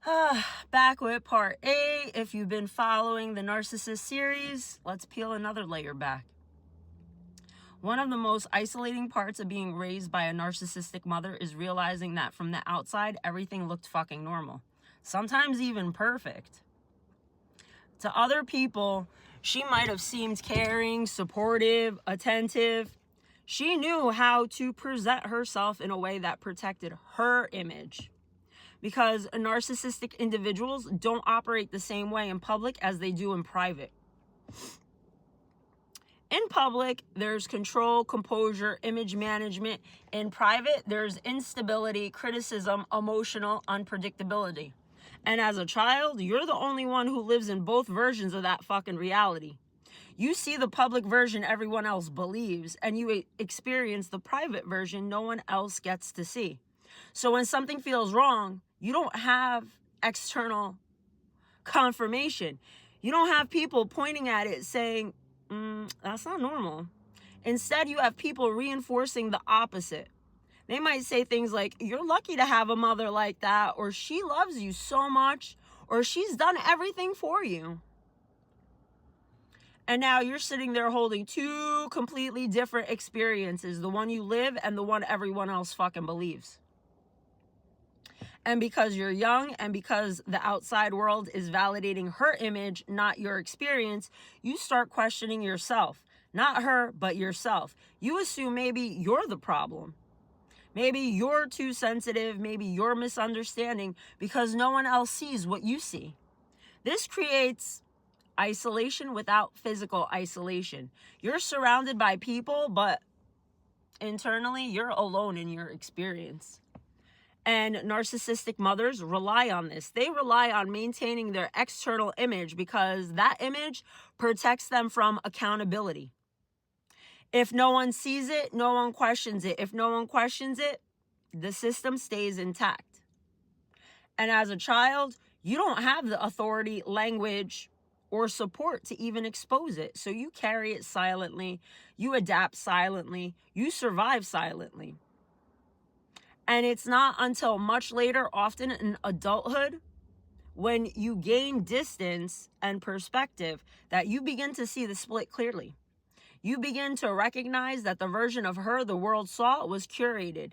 Back with part 8. If you've been following the Narcissist series, let's peel another layer back. One of the most isolating parts of being raised by a narcissistic mother is realizing that from the outside, everything looked fucking normal. Sometimes even perfect. To other people, she might have seemed caring, supportive, attentive. She knew how to present herself in a way that protected her image. Because narcissistic individuals don't operate the same way in public as they do in private. In public, there's control, composure, image management. In private, there's instability, criticism, emotional unpredictability. And as a child, you're the only one who lives in both versions of that fucking reality. You see the public version everyone else believes, and you experience the private version no one else gets to see. So when something feels wrong, you don't have external confirmation. You don't have people pointing at it saying, that's not normal. Instead, you have people reinforcing the opposite. They might say things like, you're lucky to have a mother like that, or she loves you so much, or she's done everything for you. And now you're sitting there holding two completely different experiences, the one you live and the one everyone else fucking believes. And because you're young and because the outside world is validating her image, not your experience, you start questioning yourself. Not her, but yourself. You assume maybe you're the problem. Maybe you're too sensitive. Maybe you're misunderstanding because no one else sees what you see. This creates isolation without physical isolation. You're surrounded by people, but internally you're alone in your experience. And narcissistic mothers rely on this. They rely on maintaining their external image because that image protects them from accountability. If no one sees it, no one questions it. If no one questions it, the system stays intact. And as a child, you don't have the authority, language, or support to even expose it. So you carry it silently. You adapt silently. You survive silently. And it's not until much later, often in adulthood, when you gain distance and perspective, that you begin to see the split clearly. You begin to recognize that the version of her the world saw was curated.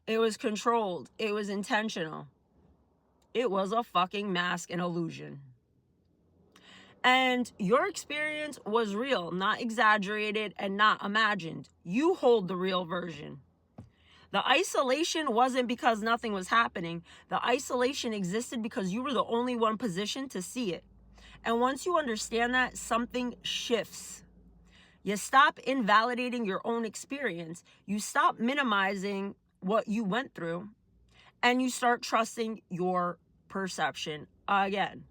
It was controlled. It was intentional. It was a fucking mask and illusion. And your experience was real, not exaggerated and not imagined. You hold the real version. The isolation wasn't because nothing was happening. The isolation existed because you were the only one positioned to see it. And once you understand that, something shifts. You stop invalidating your own experience. You stop minimizing what you went through. And you start trusting your perception again.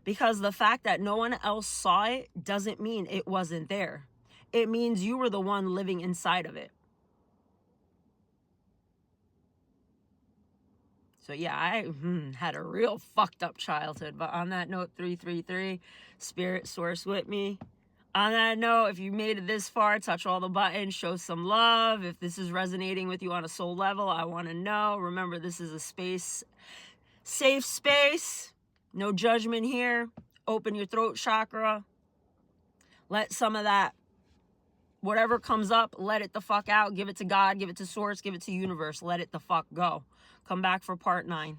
Because the fact that no one else saw it doesn't mean it wasn't there. It means you were the one living inside of it. So yeah, I had a real fucked up childhood. But on that note, 333, spirit source with me. On that note, if you made it this far, touch all the buttons, show some love. If this is resonating with you on a soul level, I want to know. Remember, this is a safe space. No judgment here. Open your throat chakra. Let some of that, whatever comes up, let it the fuck out. Give it to God, give it to source, give it to universe. Let it the fuck go. Come back for part 9.